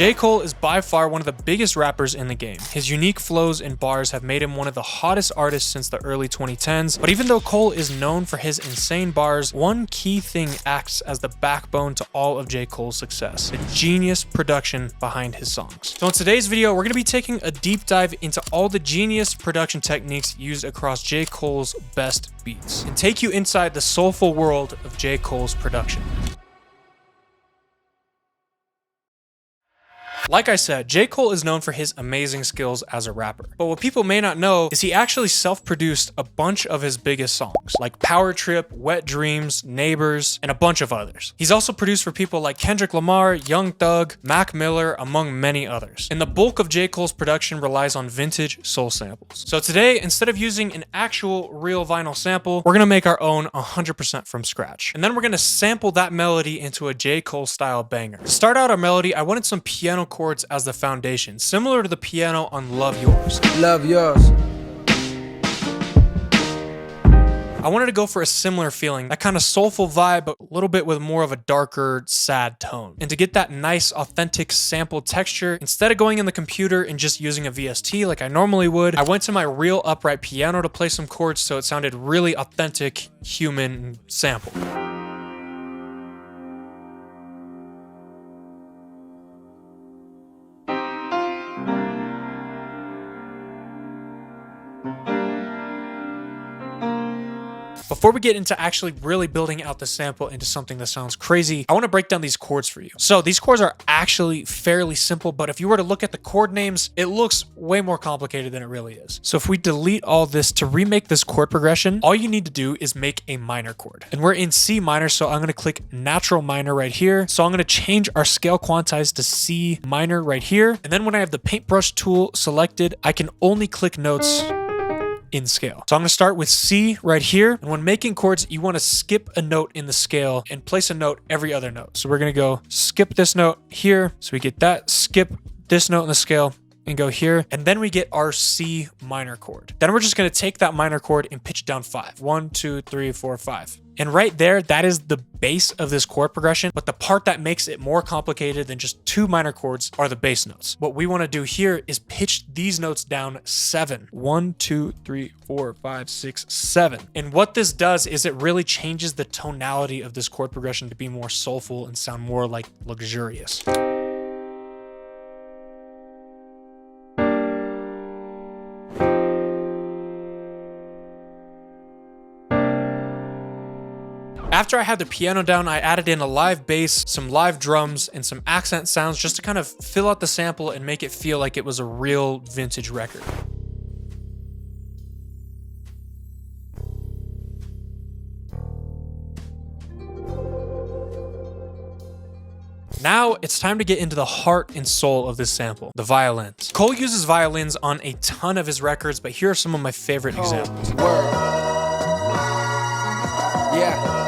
J. Cole is by far one of the biggest rappers in the game. His unique flows and bars have made him one of the hottest artists since the early 2010s, but even though Cole is known for his insane bars, one key thing acts as the backbone to all of J. Cole's success: the genius production behind his songs. So in today's video, we're going to be taking a deep dive into all the genius production techniques used across J. Cole's best beats and take you inside the soulful world of J. Cole's production. Like I said, J. Cole is known for his amazing skills as a rapper. But what people may not know is he actually self-produced a bunch of his biggest songs, like Power Trip, Wet Dreams, Neighbors, and a bunch of others. He's also produced for people like Kendrick Lamar, Young Thug, Mac Miller, among many others. And the bulk of J. Cole's production relies on vintage soul samples. So today, instead of using an actual real vinyl sample, we're gonna make our own 100% from scratch. And then we're gonna sample that melody into a J. Cole style banger. To start out our melody, I wanted some piano chords as the foundation, similar to the piano on Love Yours. Love Yours. I wanted to go for a similar feeling, that kind of soulful vibe, but a little bit with more of a darker, sad tone. And to get that nice, authentic sample texture, instead of going in the computer and just using a VST like I normally would, I went to my real upright piano to play some chords so it sounded really authentic, human sample. Before we get into actually really building out the sample into something that sounds crazy, I want to break down these chords for you. So these chords are actually fairly simple, but if you were to look at the chord names, it looks way more complicated than it really is. So if we delete all this to remake this chord progression, all you need to do is make a minor chord. And we're in C minor, so I'm going to click natural minor right here. So I'm going to change our scale quantize to C minor right here. And then when I have the paintbrush tool selected, I can only click notes in scale. So I'm going to start with C right here. And when making chords, you want to skip a note in the scale and place a note every other note. So we're going to go skip this note here. So we get that, skip this note in the scale and go here. And then we get our C minor chord. Then we're just going to take that minor chord and pitch down 5. 1, 2, 3, 4, 5. And right there, that is the base of this chord progression. But the part that makes it more complicated than just 2 minor chords are the bass notes. What we want to do here is pitch these notes down 7. 1, 2, 3, 4, 5, 6, 7. And what this does is it really changes the tonality of this chord progression to be more soulful and sound more like luxurious. After I had the piano down, I added in a live bass, some live drums, and some accent sounds just to kind of fill out the sample and make it feel like it was a real vintage record. Now it's time to get into the heart and soul of this sample, the violins. Cole uses violins on a ton of his records, but here are some of my favorite examples. Yeah.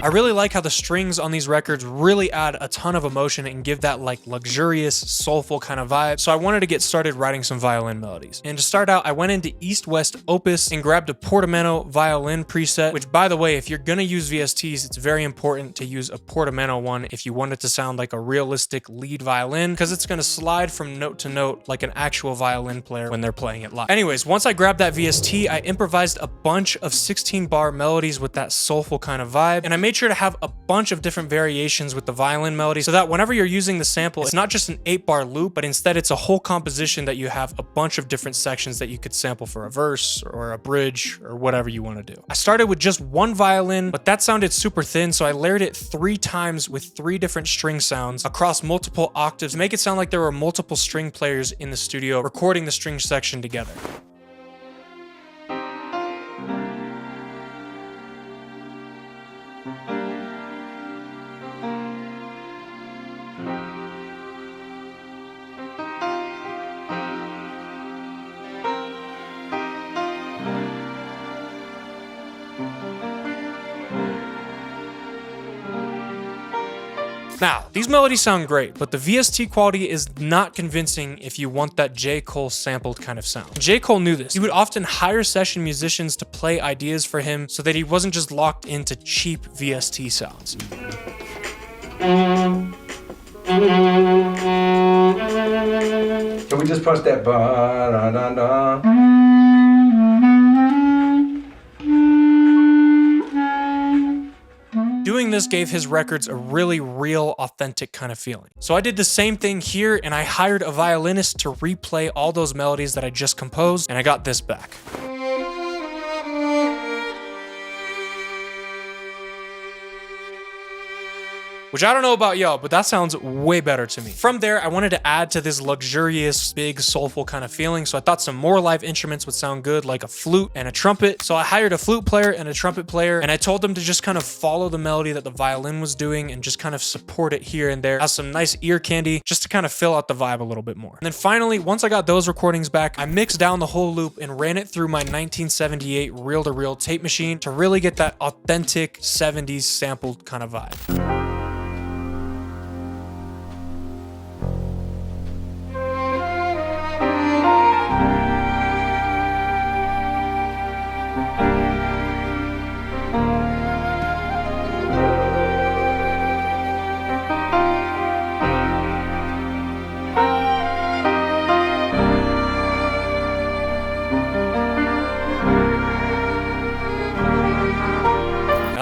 I really like how the strings on these records really add a ton of emotion and give that like luxurious, soulful kind of vibe. So I wanted to get started writing some violin melodies. And to start out, I went into East West Opus and grabbed a Portamento violin preset, which by the way, if you're gonna use VSTs, it's very important to use a Portamento one if you want it to sound like a realistic lead violin, because it's gonna slide from note to note like an actual violin player when they're playing it live. Anyways, once I grabbed that VST, I improvised a bunch of 16-bar melodies with that soulful kind of vibe, and I made sure to have a bunch of different variations with the violin melody so that whenever you're using the sample, it's not just an 8-bar loop, but instead it's a whole composition that you have a bunch of different sections that you could sample for a verse or a bridge or whatever you want to do. I started with just one violin, but that sounded super thin, so I layered it 3 times with 3 different string sounds across multiple octaves to make it sound like there were multiple string players in the studio recording the string section together. Now, these melodies sound great, but the VST quality is not convincing if you want that J. Cole sampled kind of sound. J. Cole knew this. He would often hire session musicians to play ideas for him so that he wasn't just locked into cheap VST sounds. Can we just punch that ba-da-da-da? Doing this gave his records a really real, authentic kind of feeling. So I did the same thing here, and I hired a violinist to replay all those melodies that I just composed, and I got this back. Which I don't know about y'all, but that sounds way better to me. From there, I wanted to add to this luxurious, big, soulful kind of feeling, so I thought some more live instruments would sound good, like a flute and a trumpet. So I hired a flute player and a trumpet player, and I told them to just kind of follow the melody that the violin was doing and just kind of support it here and there as some nice ear candy, just to kind of fill out the vibe a little bit more. And then finally, once I got those recordings back, I mixed down the whole loop and ran it through my 1978 reel-to-reel tape machine to really get that authentic 70s sampled kind of vibe.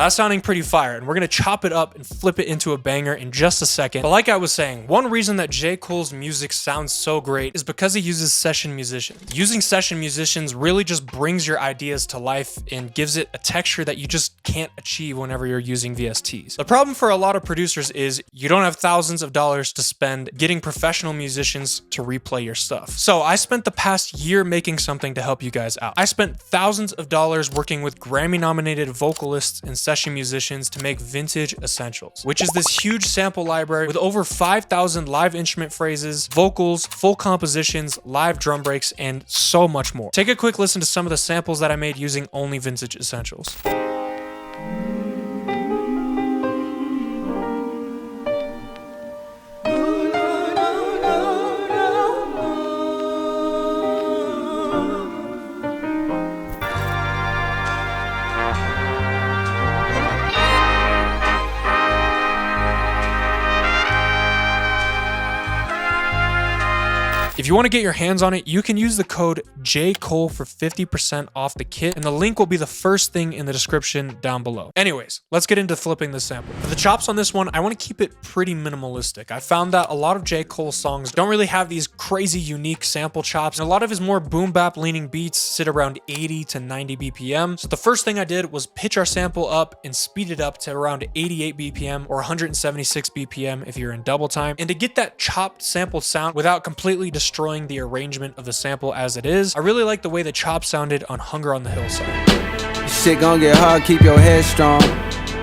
That's sounding pretty fire, and we're gonna chop it up and flip it into a banger in just a second. But like I was saying, one reason that J. Cole's music sounds so great is because he uses session musicians. Using session musicians really just brings your ideas to life and gives it a texture that you just can't achieve whenever you're using VSTs. The problem for a lot of producers is you don't have thousands of dollars to spend getting professional musicians to replay your stuff. So I spent the past year making something to help you guys out. I spent thousands of dollars working with Grammy-nominated vocalists and session musicians to make Vintage Essentials, which is this huge sample library with over 5,000 live instrument phrases, vocals, full compositions, live drum breaks, and so much more. Take a quick listen to some of the samples that I made using only Vintage Essentials. If you want to get your hands on it, you can use the code JCole for 50% off the kit, and the link will be the first thing in the description down below. Anyways, let's get into flipping the sample. For the chops on this one, I want to keep it pretty minimalistic. I found that a lot of J. Cole songs don't really have these crazy unique sample chops, and a lot of his more boom-bap leaning beats sit around 80 to 90 BPM. So the first thing I did was pitch our sample up and speed it up to around 88 BPM or 176 BPM if you're in double time. And to get that chopped sampled sound without completely destroying the arrangement of the sample as it is, I really like the way the chop sounded on Hunger on the Hillside. Shit gon' get hard, keep your head strong.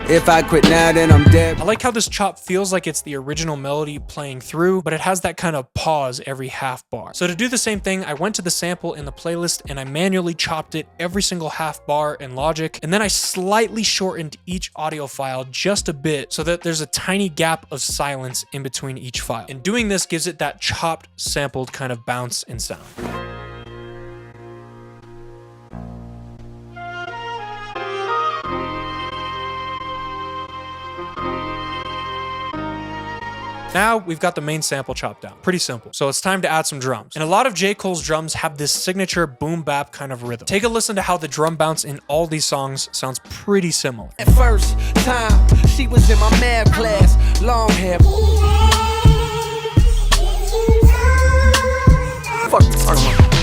If I quit now, then I'm dead. I like how this chop feels like it's the original melody playing through, but it has that kind of pause every half bar. So to do the same thing, I went to the sample in the playlist and I manually chopped it every single half bar in Logic, and then I slightly shortened each audio file just a bit so that there's a tiny gap of silence in between each file. And doing this gives it that chopped, sampled kind of bounce and sound. Now we've got the main sample chopped down. Pretty simple. So it's time to add some drums. And a lot of J. Cole's drums have this signature boom-bap kind of rhythm. Take a listen to how the drum bounce in all these songs sounds pretty similar. At first time, she was in my math class, long hair. Fuck the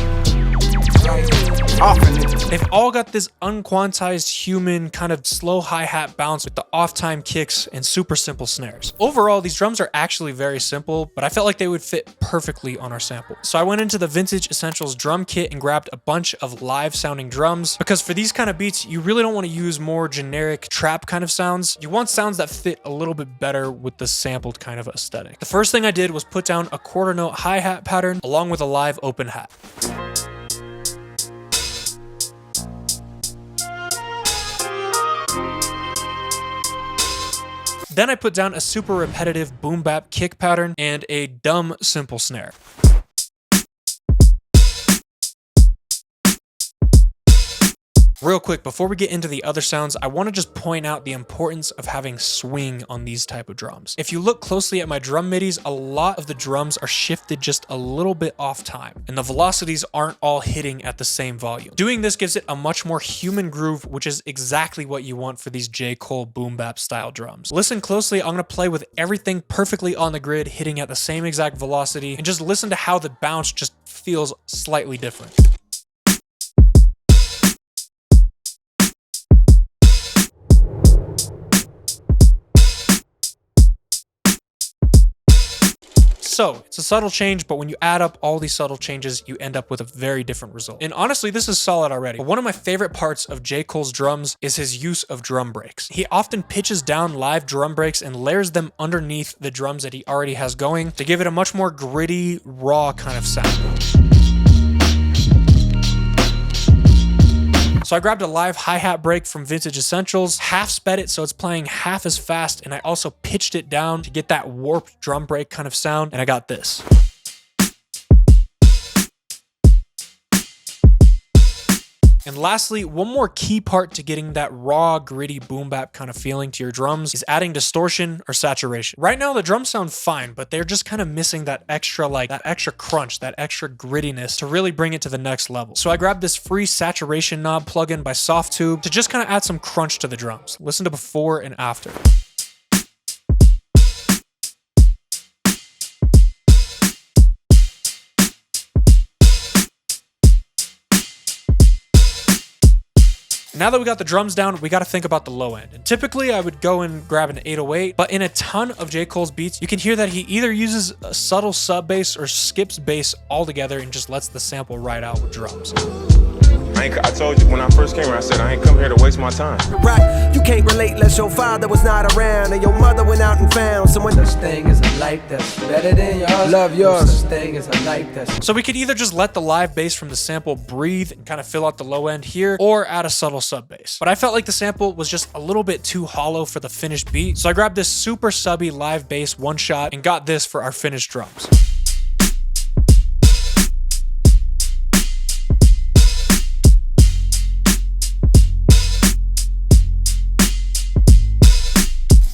They've all got this unquantized human kind of slow hi-hat bounce with the off-time kicks and super simple snares. Overall, these drums are actually very simple, but I felt like they would fit perfectly on our sample. So I went into the Vintage Essentials drum kit and grabbed a bunch of live sounding drums, because for these kind of beats, you really don't want to use more generic trap kind of sounds. You want sounds that fit a little bit better with the sampled kind of aesthetic. The first thing I did was put down a quarter note hi-hat pattern along with a live open hat. Then I put down a super repetitive boom-bap kick pattern and a dumb simple snare. Real quick, before we get into the other sounds, I want to just point out the importance of having swing on these type of drums. If you look closely at my drum midis, a lot of the drums are shifted just a little bit off time, and the velocities aren't all hitting at the same volume. Doing this gives it a much more human groove, which is exactly what you want for these J. Cole boom bap style drums. Listen closely, I'm going to play with everything perfectly on the grid, hitting at the same exact velocity, and just listen to how the bounce just feels slightly different. So, it's a subtle change, but when you add up all these subtle changes, you end up with a very different result. And honestly, this is solid already. But one of my favorite parts of J. Cole's drums is his use of drum breaks. He often pitches down live drum breaks and layers them underneath the drums that he already has going to give it a much more gritty, raw kind of sound. So I grabbed a live hi-hat break from Vintage Essentials, half sped it so it's playing half as fast, and I also pitched it down to get that warped drum break kind of sound, and I got this. And lastly, one more key part to getting that raw, gritty boom bap kind of feeling to your drums is adding distortion or saturation. Right now, the drums sound fine, but they're just kind of missing that extra crunch, that extra grittiness to really bring it to the next level. So I grabbed this free saturation knob plugin by Softtube to just kind of add some crunch to the drums. Listen to before and after. Now that we got the drums down, we got to think about the low end. And typically I would go and grab an 808, but in a ton of J. Cole's beats, you can hear that he either uses a subtle sub bass or skips bass altogether and just lets the sample ride out with drums. I told you when I first came here, I said I ain't come here to waste my time. Right, you can't relate unless your father was not around and your mother went out and found someone. Such thing as a life that's better than yours. Love yours. Such thing as a life that's. So we could either just let the live bass from the sample breathe and kind of fill out the low end here, or add a subtle sub bass. But I felt like the sample was just a little bit too hollow for the finished beat, so I grabbed this super subby live bass one shot and got this for our finished drums.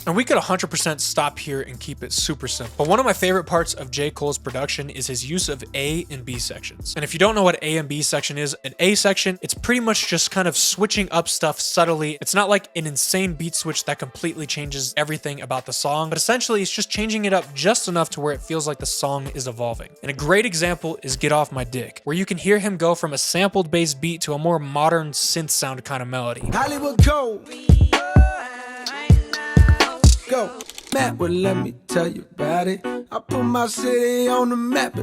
And we could 100% stop here and keep it super simple. But one of my favorite parts of J. Cole's production is his use of A and B sections. And if you don't know what A and B section is, an A section, it's pretty much just kind of switching up stuff subtly. It's not like an insane beat switch that completely changes everything about the song, but essentially it's just changing it up just enough to where it feels like the song is evolving. And a great example is Get Off My Dick, where you can hear him go from a sampled bass beat to a more modern synth sound kind of melody. Hollywood go. Go. Matt would let me tell you about it. I put my city on the map.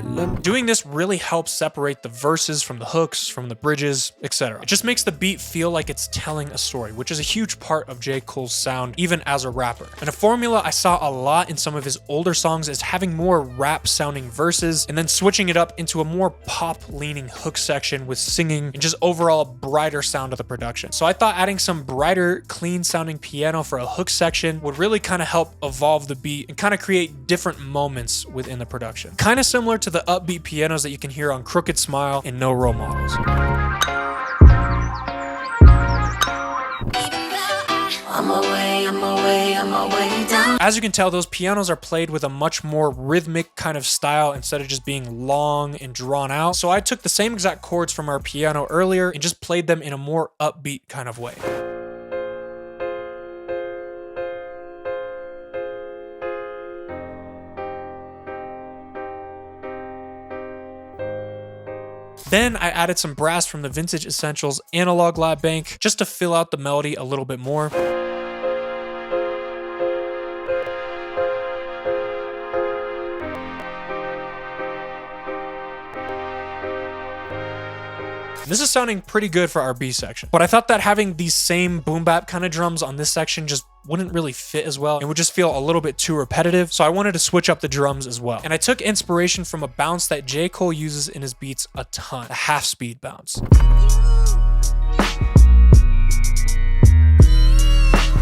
Doing this really helps separate the verses from the hooks, from the bridges, etc. It just makes the beat feel like it's telling a story, which is a huge part of J. Cole's sound, even as a rapper. And a formula I saw a lot in some of his older songs is having more rap-sounding verses and then switching it up into a more pop-leaning hook section with singing and just overall brighter sound of the production. So I thought adding some brighter, clean-sounding piano for a hook section would really kind of help evolve the beat and kind of create different moments within the production. Kind of similar to the upbeat pianos that you can hear on Crooked Smile and No Role Models. As you can tell, those pianos are played with a much more rhythmic kind of style instead of just being long and drawn out. So I took the same exact chords from our piano earlier and just played them in a more upbeat kind of way. Then I added some brass from the Vintage Essentials Analog Lab Bank just to fill out the melody a little bit more. This is sounding pretty good for our B section, but I thought that having these same boom bap kind of drums on this section just wouldn't really fit as well and would just feel a little bit too repetitive, so I wanted to switch up the drums as well. And I took inspiration from a bounce that J. Cole uses in his beats a ton, a half-speed bounce.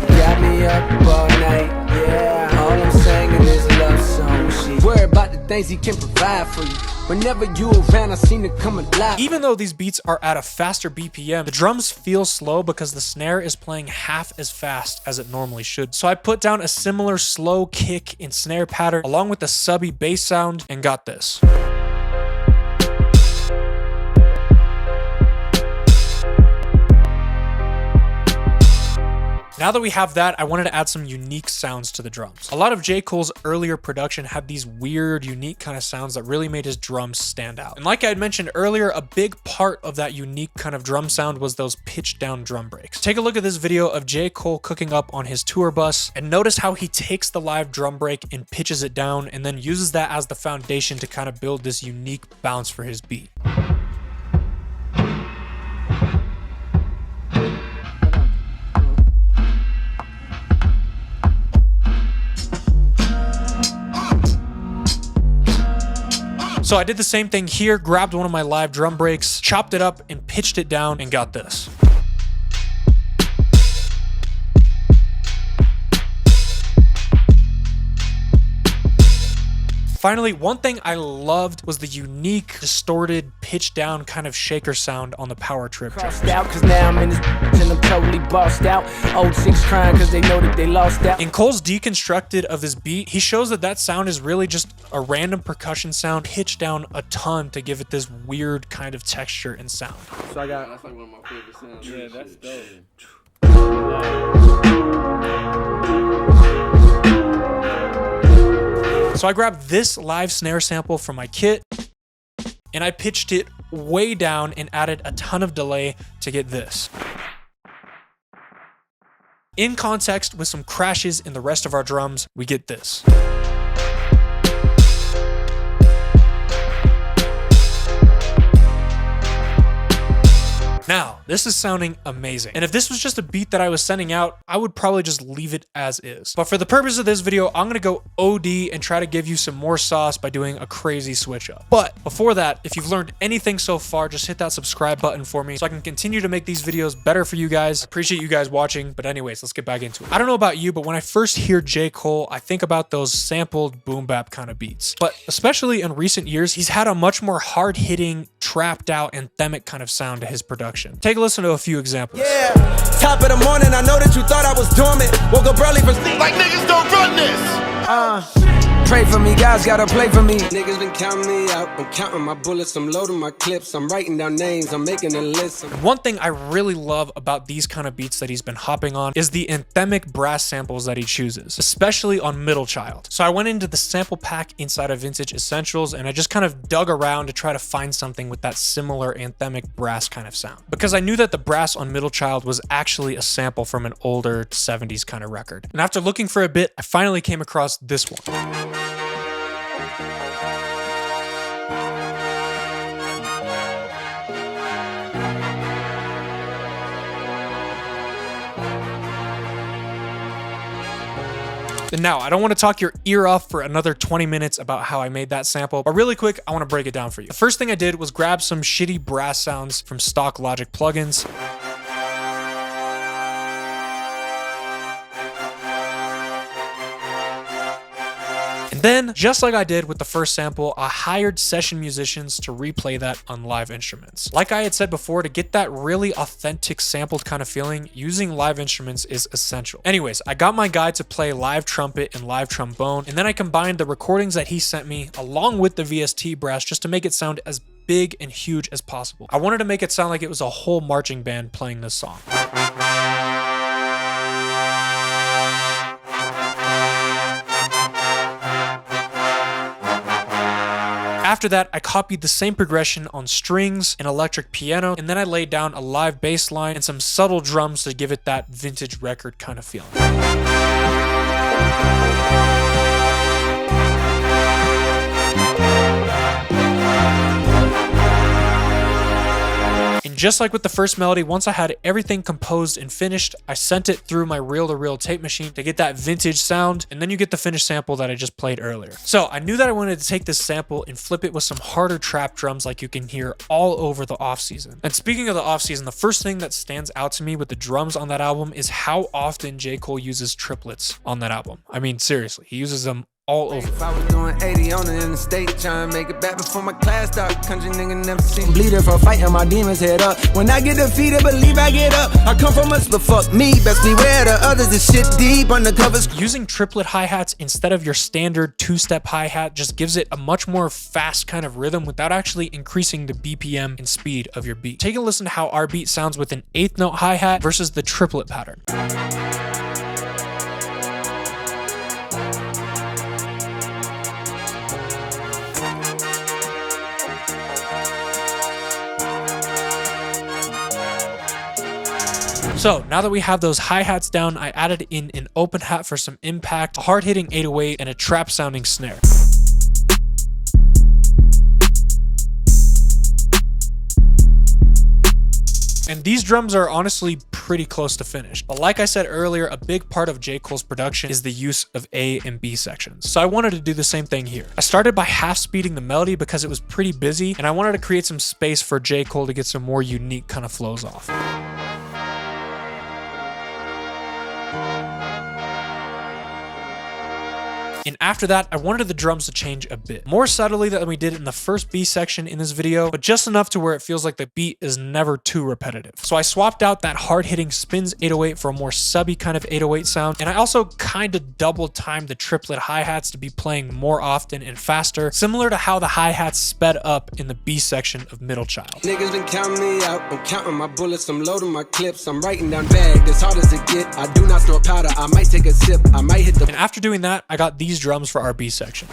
Got me up all night, yeah. things he can provide for you. Whenever you around, I seem to come alive. Even though these beats are at a faster BPM, the drums feel slow because the snare is playing half as fast as it normally should. So I put down a similar slow kick and snare pattern along with the subby bass sound and got this. Now that we have that, I wanted to add some unique sounds to the drums. A lot of J. Cole's earlier production had these weird, unique kind of sounds that really made his drums stand out. And like I had mentioned earlier, a big part of that unique kind of drum sound was those pitched down drum breaks. Take a look at this video of J. Cole cooking up on his tour bus and notice how he takes the live drum break and pitches it down and then uses that as the foundation to kind of build this unique bounce for his beat. So I did the same thing here, grabbed one of my live drum breaks, chopped it up and pitched it down and got this. Finally, one thing I loved was the unique, distorted, pitched down kind of shaker sound on the power trip drums. Out, cause now I'm in this and I'm totally bossed out. Old chicks crying cause they know that they lost out. In Cole's deconstructed of this beat, he shows that that sound is really just a random percussion sound pitched down a ton to give it this weird kind of texture and sound. So I got, that's like one of my favorite sounds. Yeah, that's dope. So I grabbed this live snare sample from my kit and I pitched it way down and added a ton of delay to get this. In context with some crashes in the rest of our drums, we get this. Now, this is sounding amazing. And if this was just a beat that I was sending out, I would probably just leave it as is. But for the purpose of this video, I'm gonna go OD and try to give you some more sauce by doing a crazy switch up. But before that, if you've learned anything so far, just hit that subscribe button for me so I can continue to make these videos better for you guys. Appreciate you guys watching, but anyways, let's get back into it. I don't know about you, but when I first hear J. Cole, I think about those sampled boom-bap kind of beats. But especially in recent years, he's had a much more hard-hitting, trapped out, anthemic kind of sound to his production. Take a listen to a few examples. Yeah, top of the morning, I know that you thought I was dormant. Woke up early for sleep like niggas don't run this. Pray for me, guys gotta play for me. Niggas been counting me out. I'm counting my bullets, I'm loading my clips, I'm writing down names, I'm making a list. One thing I really love about these kind of beats that he's been hopping on is the anthemic brass samples that he chooses, especially on Middle Child. So I went into the sample pack inside of Vintage Essentials and I just kind of dug around to try to find something with that similar anthemic brass kind of sound. Because I knew that the brass on Middle Child was actually a sample from an older 70s kind of record. And after looking for a bit, I finally came across this one. And now, I don't want to talk your ear off for another 20 minutes about how I made that sample, but really quick, I want to break it down for you. The first thing I did was grab some shitty brass sounds from stock Logic plugins. And then, just like I did with the first sample, I hired session musicians to replay that on live instruments. Like I had said before, to get that really authentic sampled kind of feeling, using live instruments is essential. Anyways, I got my guy to play live trumpet and live trombone, and then I combined the recordings that he sent me along with the VST brass just to make it sound as big and huge as possible. I wanted to make it sound like it was a whole marching band playing this song. After that, I copied the same progression on strings and electric piano, and then I laid down a live bass line and some subtle drums to give it that vintage record kind of feeling. And just like with the first melody, once I had everything composed and finished, I sent it through my reel-to-reel tape machine to get that vintage sound, and then you get the finished sample that I just played earlier. So I knew that I wanted to take this sample and flip it with some harder trap drums like you can hear all over the off-season. And speaking of the off-season, the first thing that stands out to me with the drums on that album is how often J. Cole uses triplets on that album. I mean, seriously, he uses them all over. If I was doing 80 on the interstate, trying to make it back before my class start. Country nigga never seen bleeding for fighting my demons head up. When I get defeated, believe I get up. I come from us, but fuck me. Best beware the others. This shit deep undercovers. Using triplet hi-hats instead of your standard two-step hi-hat just gives it a much more fast kind of rhythm without actually increasing the BPM and speed of your beat. Take a listen to how our beat sounds with an 8th note hi-hat versus the triplet pattern. So now that we have those hi-hats down, I added in an open hat for some impact, a hard-hitting 808, and a trap-sounding snare. And these drums are honestly pretty close to finished. But like I said earlier, a big part of J. Cole's production is the use of A and B sections. So I wanted to do the same thing here. I started by half speeding the melody because it was pretty busy, and I wanted to create some space for J. Cole to get some more unique kind of flows off. And after that, I wanted the drums to change a bit. More subtly than we did in the first B section in this video, but just enough to where it feels like the beat is never too repetitive. So I swapped out that hard-hitting spins 808 for a more subby kind of 808 sound, and I also kind of double timed the triplet hi-hats to be playing more often and faster, similar to how the hi-hats sped up in the B section of Middle Child. Niggas been counting me out. I'm counting my bullets. I'm loading my clips. I'm writing down bags as hard as it get. I do not store powder. I might take a sip. I might hit the. And after doing that, I got these drums for our B section.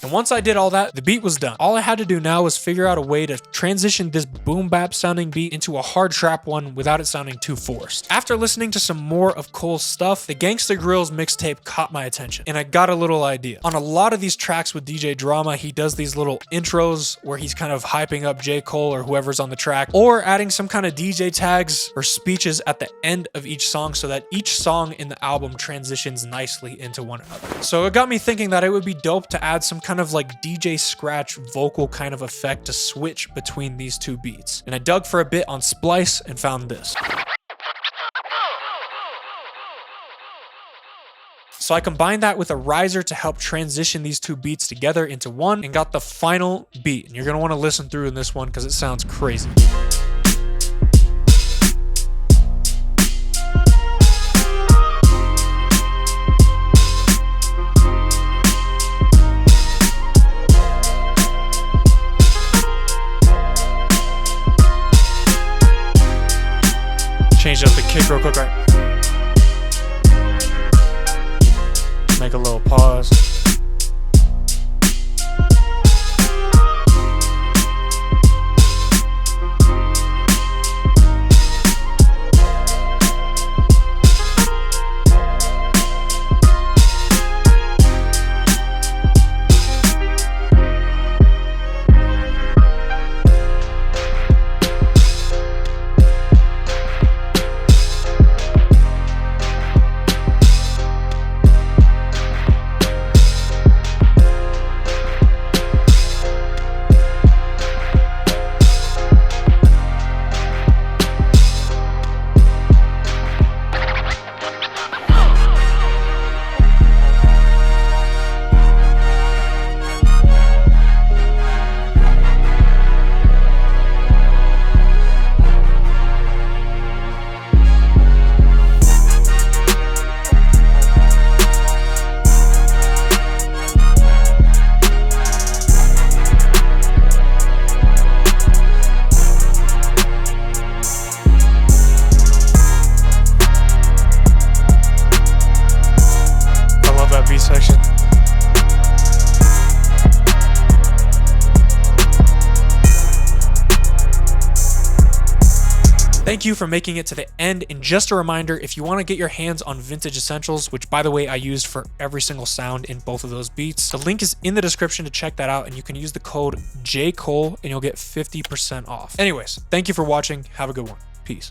And once I did all that, the beat was done. All I had to do now was figure out a way to transition this boom-bap sounding beat into a hard trap one without it sounding too forced. After listening to some more of Cole's stuff, the Gangsta Grillz mixtape caught my attention, and I got a little idea. On a lot of these tracks with DJ Drama, he does these little intros where he's kind of hyping up J. Cole or whoever's on the track, or adding some kind of DJ tags or speeches at the end of each song so that each song in the album transitions nicely into one another. So it got me thinking that it would be dope to add some kind of like DJ scratch vocal kind of effect to switch between these two beats. And I dug for a bit on Splice and found this. So I combined that with a riser to help transition these two beats together into one and got the final beat. And you're going to want to listen through in this one because it sounds crazy. Change up the kick real quick, right? Make a little pause. Section. Thank you for making it to the end, and just a reminder, if you want to get your hands on vintage essentials, which by the way I used for every single sound in both of those beats, the link is in the description to check that out, and you can use the code JCole and you'll get 50% off. Anyways, thank you for watching. Have a good one. Peace.